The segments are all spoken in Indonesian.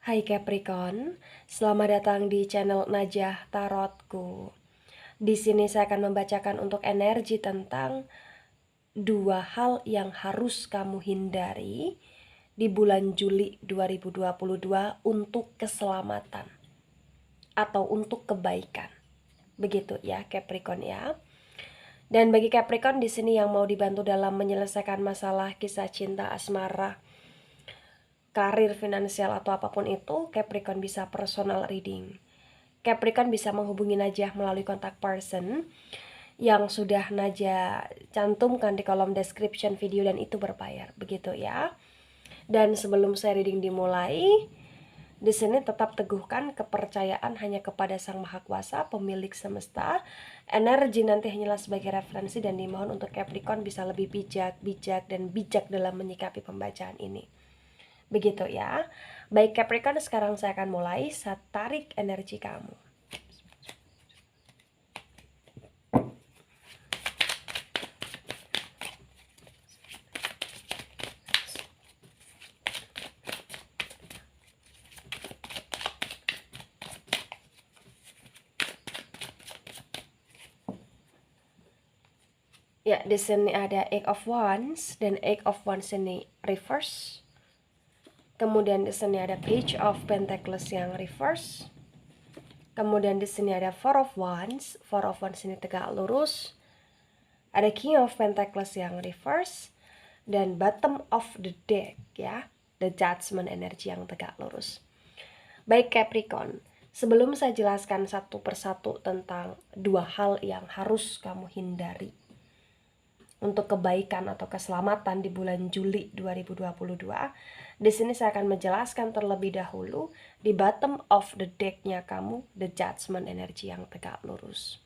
Hai Capricorn, selamat datang di channel Najah Tarotku. Di sini saya akan membacakan untuk energi tentang dua hal yang harus kamu hindari di bulan Juli 2022 untuk keselamatan atau untuk kebaikan. Begitu ya Capricorn ya. Dan bagi Capricorn di sini yang mau dibantu dalam menyelesaikan masalah kisah cinta asmara, karir, finansial, atau apapun itu, Capricorn bisa personal reading. Capricorn bisa menghubungi Najah melalui kontak person yang sudah Najah cantumkan di kolom description video dan itu berbayar, begitu ya. Dan sebelum saya reading dimulai, di sini tetap teguhkan kepercayaan hanya kepada Sang Maha Kuasa, pemilik semesta. Energi nanti hanyalah sebagai referensi dan dimohon untuk Capricorn bisa lebih bijak dalam menyikapi pembacaan ini. Begitu ya. Baik Capricorn, sekarang saya akan mulai. Saya tarik energi kamu. Ya, di sini ada Eight of Wands dan Eight of Wands ini reverse. Kemudian di sini ada Page of Pentacles yang reverse. Kemudian di sini ada Four of Wands. Four of Wands ini tegak lurus. Ada King of Pentacles yang reverse dan bottom of the deck ya, the Judgment energi yang tegak lurus. Baik Capricorn, sebelum saya jelaskan satu persatu tentang dua hal yang harus kamu hindari untuk kebaikan atau keselamatan di bulan Juli 2022, di sini saya akan menjelaskan terlebih dahulu di bottom of the deck-nya kamu, the Judgment energi yang tegak lurus.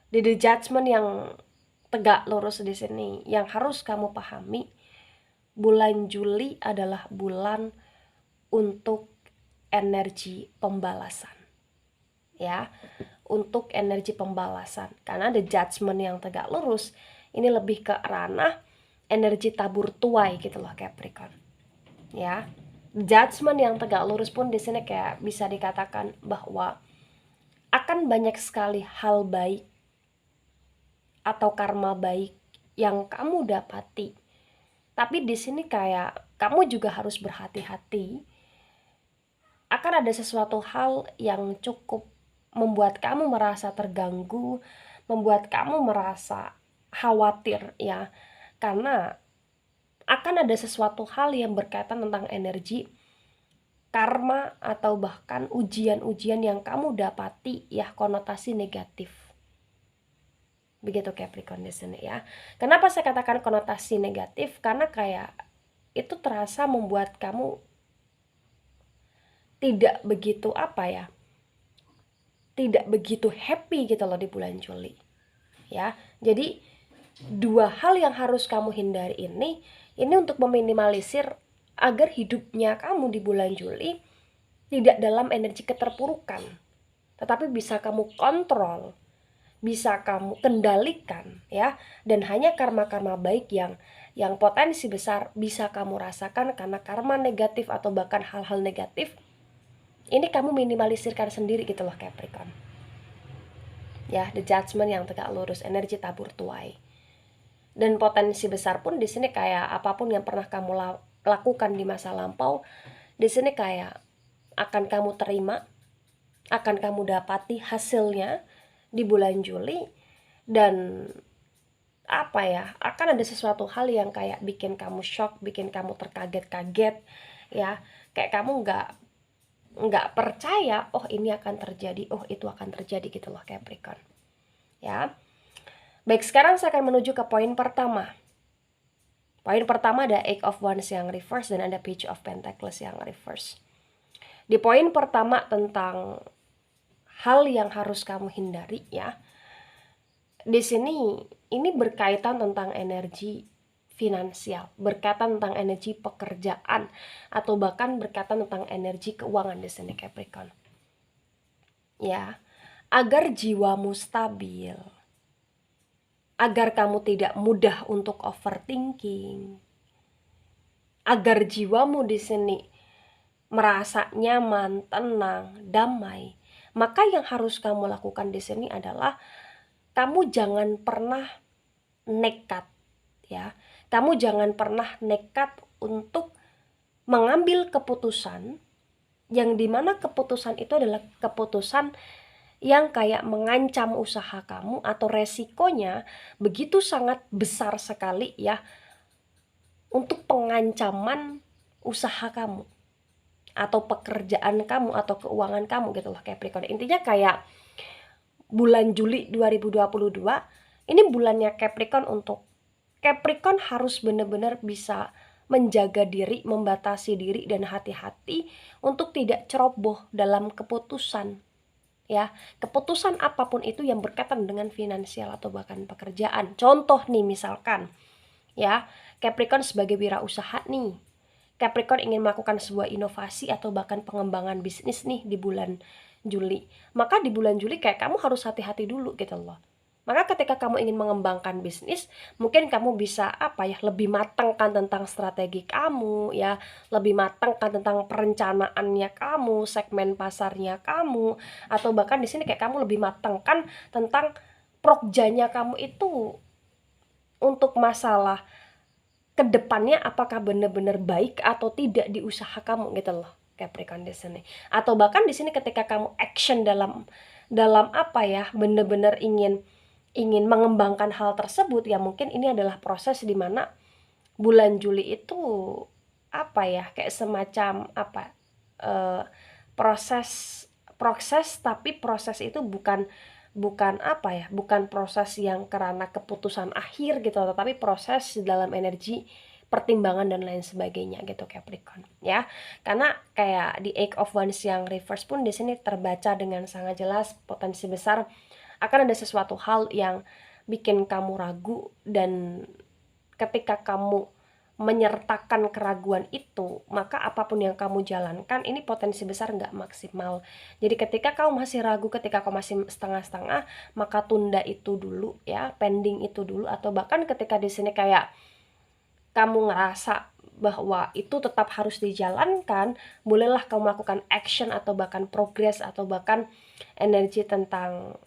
Di the Judgment yang tegak lurus di sini, yang harus kamu pahami, bulan Juli adalah bulan untuk energi pembalasan. Ya, untuk energi pembalasan. Karena the Judgment yang tegak lurus ini lebih ke ranah energi tabur tuai gitu loh Capricorn. Ya, Judgment yang tegak lurus pun di sini kayak bisa dikatakan bahwa akan banyak sekali hal baik atau karma baik yang kamu dapati. Tapi di sini kayak kamu juga harus berhati-hati. Akan ada sesuatu hal yang cukup membuat kamu merasa terganggu, membuat kamu merasa khawatir ya. Karena akan ada sesuatu hal yang berkaitan tentang energi karma atau bahkan ujian-ujian yang kamu dapati ya, konotasi negatif. Begitu Capricorn di sini ya. Kenapa saya katakan konotasi negatif? Karena kayak itu terasa membuat kamu tidak begitu tidak begitu happy gitu loh di bulan Juli ya. Jadi dua hal yang harus kamu hindari ini untuk meminimalisir agar hidupnya kamu di bulan Juli tidak dalam energi keterpurukan, tetapi bisa kamu kontrol, bisa kamu kendalikan ya, dan hanya karma-karma baik yang potensi besar bisa kamu rasakan. Karena karma negatif atau bahkan hal-hal negatif ini kamu minimalisirkan sendiri gitu loh Capricorn. Ya, the Judgment yang tegak lurus, energi tabur tuai. Dan potensi besar pun di sini kayak apapun yang pernah kamu lakukan di masa lampau, di sini kayak akan kamu terima, akan kamu dapati hasilnya di bulan Juli. Dan akan ada sesuatu hal yang kayak bikin kamu shock, bikin kamu terkaget-kaget ya, kayak kamu nggak percaya, oh ini akan terjadi, oh itu akan terjadi gitu loh Capricorn ya. Baik, sekarang saya akan menuju ke poin pertama. Poin pertama ada Eight of Wands yang reverse dan ada Page of Pentacles yang reverse. Di poin pertama tentang hal yang harus kamu hindari ya, di sini ini berkaitan tentang energi finansial, berkaitan tentang energi pekerjaan, atau bahkan berkaitan tentang energi keuangan di sini Capricorn. Ya, agar jiwamu stabil, agar kamu tidak mudah untuk overthinking, agar jiwamu di sini merasa nyaman, tenang, damai, maka yang harus kamu lakukan di sini adalah kamu jangan pernah nekat ya. Kamu jangan pernah nekat untuk mengambil keputusan yang dimana keputusan itu adalah keputusan yang kayak mengancam usaha kamu atau resikonya begitu sangat besar sekali ya untuk pengancaman usaha kamu atau pekerjaan kamu atau keuangan kamu gitu loh Capricorn. Intinya kayak bulan Juli 2022 ini bulannya Capricorn untuk Capricorn harus benar-benar bisa menjaga diri, membatasi diri dan hati-hati untuk tidak ceroboh dalam keputusan ya. Keputusan apapun itu yang berkaitan dengan finansial atau bahkan pekerjaan. Contoh nih misalkan ya, Capricorn sebagai wirausaha nih. Capricorn ingin melakukan sebuah inovasi atau bahkan pengembangan bisnis nih di bulan Juli. Maka di bulan Juli kayak kamu harus hati-hati dulu gitu loh. Maka ketika kamu ingin mengembangkan bisnis, mungkin kamu bisa lebih matangkan tentang strategi kamu ya, lebih matangkan tentang perencanaannya kamu, segmen pasarnya kamu, atau bahkan di sini kayak kamu lebih matangkan tentang prokjanya kamu itu untuk masalah kedepannya apakah benar-benar baik atau tidak di usaha kamu gitu loh Capricorn di sini. Atau bahkan di sini ketika kamu action dalam benar-benar ingin mengembangkan hal tersebut ya, mungkin ini adalah proses di mana bulan Juli itu kayak semacam proses tapi proses itu bukan bukan proses yang karena keputusan akhir gitu, tetapi proses dalam energi pertimbangan dan lain sebagainya gitu Capricorn ya. Karena kayak di Eight of Wands yang reverse pun di sini terbaca dengan sangat jelas potensi besar akan ada sesuatu hal yang bikin kamu ragu, dan ketika kamu menyertakan keraguan itu, maka apapun yang kamu jalankan ini potensi besar nggak maksimal. Jadi ketika kamu masih ragu, ketika kamu masih setengah-setengah, maka tunda itu dulu ya, pending itu dulu. Atau bahkan ketika di sini kayak kamu ngerasa bahwa itu tetap harus dijalankan, bolehlah kamu melakukan action atau bahkan progress atau bahkan energi tentang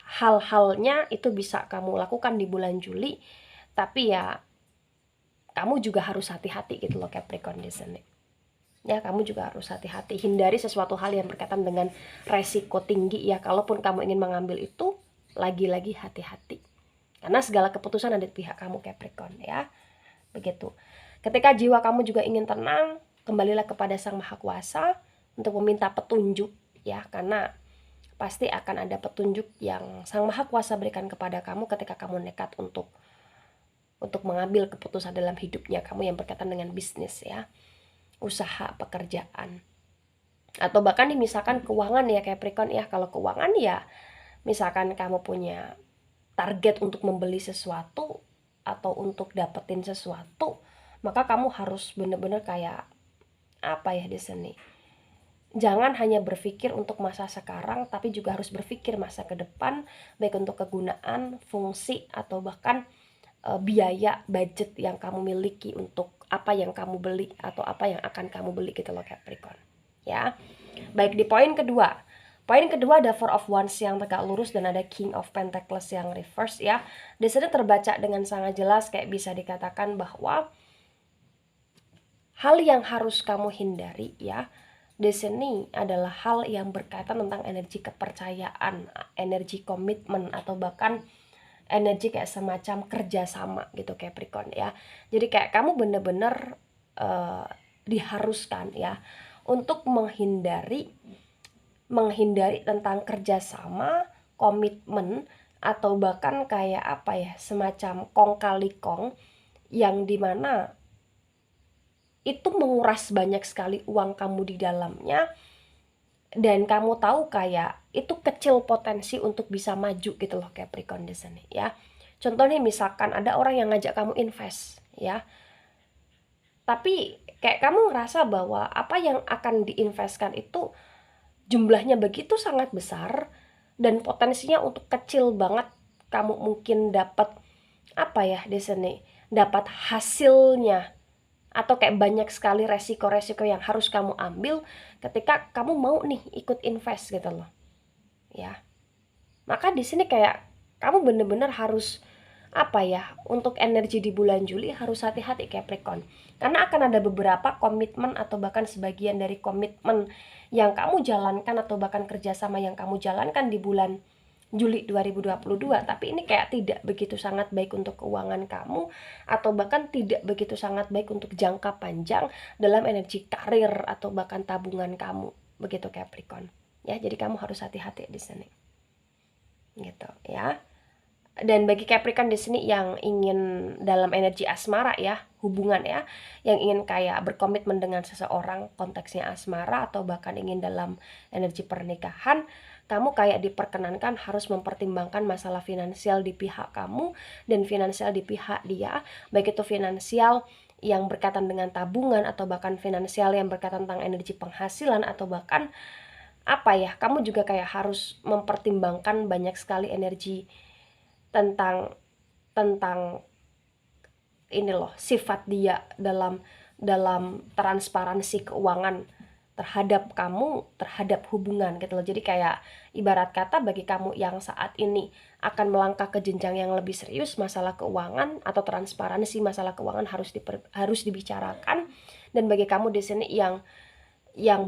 hal-halnya itu bisa kamu lakukan di bulan Juli. Tapi ya kamu juga harus hati-hati gitu loh Capricorn di sini. Ya, kamu juga harus hati-hati, hindari sesuatu hal yang berkaitan dengan resiko tinggi ya. Kalaupun kamu ingin mengambil itu, lagi-lagi hati-hati. Karena segala keputusan ada di pihak kamu Capricorn ya. Begitu. Ketika jiwa kamu juga ingin tenang, kembalilah kepada Sang Maha Kuasa untuk meminta petunjuk ya, karena pasti akan ada petunjuk yang Sang Maha Kuasa berikan kepada kamu ketika kamu nekat untuk mengambil keputusan dalam hidupnya kamu yang berkaitan dengan bisnis ya, usaha, pekerjaan. Atau bahkan nih misalkan keuangan ya Capricorn ya. Kalau keuangan ya misalkan kamu punya target untuk membeli sesuatu atau untuk dapetin sesuatu, maka kamu harus bener-bener kayak di sini. Jangan hanya berpikir untuk masa sekarang, tapi juga harus berpikir masa ke depan, baik untuk kegunaan, fungsi, atau bahkan biaya, budget yang kamu miliki untuk apa yang kamu beli atau apa yang akan kamu beli gitu loh Capricorn ya. Baik, di poin kedua ada Four of Wands yang tegak lurus dan ada King of Pentacles yang reverse ya. Di sini terbaca dengan sangat jelas kayak bisa dikatakan bahwa hal yang harus kamu hindari ya di sini adalah hal yang berkaitan tentang energi kepercayaan, energi komitmen, atau bahkan energi kayak semacam kerjasama gitu Capricorn ya. Jadi kayak kamu bener-bener diharuskan ya untuk menghindari tentang kerjasama, komitmen, atau bahkan kayak semacam kong kali kong yang dimana itu menguras banyak sekali uang kamu di dalamnya, dan kamu tahu kayak itu kecil potensi untuk bisa maju gitu loh Capricorn di sini ya. Contohnya misalkan ada orang yang ngajak kamu invest ya, tapi kayak kamu ngerasa bahwa apa yang akan diinvestkan itu jumlahnya begitu sangat besar dan potensinya untuk kecil banget kamu mungkin dapat di sini dapat hasilnya atau kayak banyak sekali resiko-resiko yang harus kamu ambil ketika kamu mau nih ikut invest gitu loh ya. Maka di sini kayak kamu bener-bener harus apa ya, untuk energi di bulan Juli harus hati-hati Capricorn, karena akan ada beberapa komitmen atau bahkan sebagian dari komitmen yang kamu jalankan atau bahkan kerjasama yang kamu jalankan di bulan Juli 2022, tapi ini kayak tidak begitu sangat baik untuk keuangan kamu atau bahkan tidak begitu sangat baik untuk jangka panjang dalam energi karir atau bahkan tabungan kamu, begitu Capricorn ya. Jadi kamu harus hati-hati di sini gitu ya. Dan bagi Capricorn di sini yang ingin dalam energi asmara ya, hubungan ya, yang ingin kayak berkomitmen dengan seseorang, konteksnya asmara atau bahkan ingin dalam energi pernikahan, kamu kayak diperkenankan harus mempertimbangkan masalah finansial di pihak kamu dan finansial di pihak dia, baik itu finansial yang berkaitan dengan tabungan atau bahkan finansial yang berkaitan tentang energi penghasilan atau bahkan apa ya, kamu juga kayak harus mempertimbangkan banyak sekali energi tentang ini loh, sifat dia dalam transparansi keuangan terhadap kamu, terhadap hubungan gitu loh. Jadi kayak ibarat kata bagi kamu yang saat ini akan melangkah ke jenjang yang lebih serius, masalah keuangan atau transparansi masalah keuangan harus dibicarakan. Dan bagi kamu di sini yang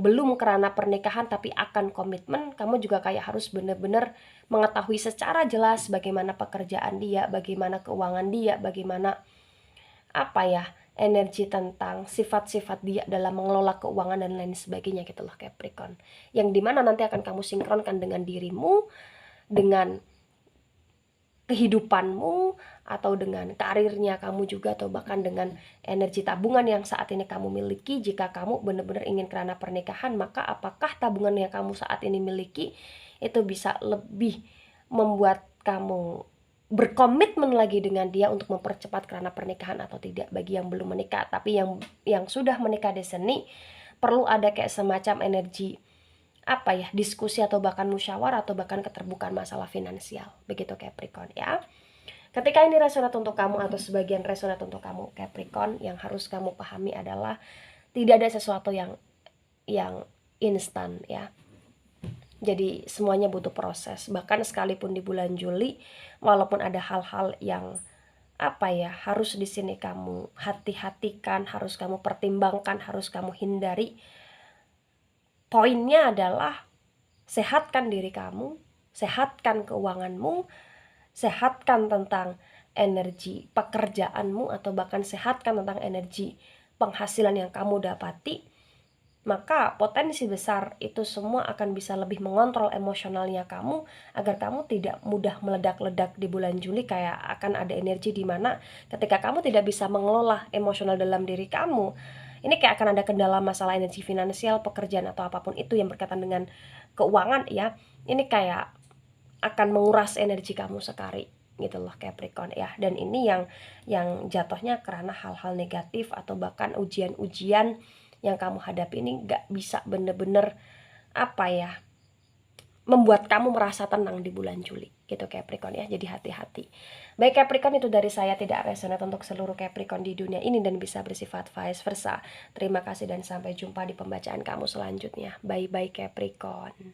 belum kerana pernikahan tapi akan komitmen, kamu juga kayak harus benar-benar mengetahui secara jelas bagaimana pekerjaan dia, bagaimana keuangan dia, bagaimana apa ya, energi tentang sifat-sifat dia dalam mengelola keuangan dan lain sebagainya gitu loh Capricorn. Yang dimana nanti akan kamu sinkronkan dengan dirimu, dengan kehidupanmu, atau dengan karirnya kamu juga, atau bahkan dengan energi tabungan yang saat ini kamu miliki. Jika kamu benar-benar ingin kerana pernikahan, maka apakah tabungan yang kamu saat ini miliki itu bisa lebih membuat kamu berkomitmen lagi dengan dia untuk mempercepat kerana pernikahan atau tidak. Bagi yang belum menikah, tapi yang sudah menikah di sini perlu ada kayak semacam energi apa ya, diskusi atau bahkan musyawarah atau bahkan keterbukaan masalah finansial, begitu Capricorn ya. Ketika ini resonat untuk kamu atau sebagian resonat untuk kamu Capricorn, yang harus kamu pahami adalah tidak ada sesuatu yang instan ya. Jadi semuanya butuh proses. Bahkan sekalipun di bulan Juli, walaupun ada hal-hal yang apa ya, harus di sini kamu hati-hatikan, harus kamu pertimbangkan, harus kamu hindari. Poinnya adalah sehatkan diri kamu, sehatkan keuanganmu, sehatkan tentang energi pekerjaanmu, atau bahkan sehatkan tentang energi penghasilan yang kamu dapati. Maka potensi besar itu semua akan bisa lebih mengontrol emosionalnya kamu, agar kamu tidak mudah meledak-ledak di bulan Juli. Kayak akan ada energi di mana ketika kamu tidak bisa mengelola emosional dalam diri kamu, ini kayak akan ada kendala masalah energi finansial, pekerjaan atau apapun itu yang berkaitan dengan keuangan ya. Ini kayak akan menguras energi kamu sekali gitu loh Capricorn ya. Dan ini yang jatuhnya karena hal-hal negatif atau bahkan ujian-ujian yang kamu hadapi ini gak bisa bener-bener apa ya, membuat kamu merasa tenang di bulan Juli gitu Capricorn ya. Jadi hati-hati. Baik Capricorn, itu dari saya, tidak resonate untuk seluruh Capricorn di dunia ini dan bisa bersifat vice versa. Terima kasih dan sampai jumpa di pembacaan kamu selanjutnya. Bye bye Capricorn.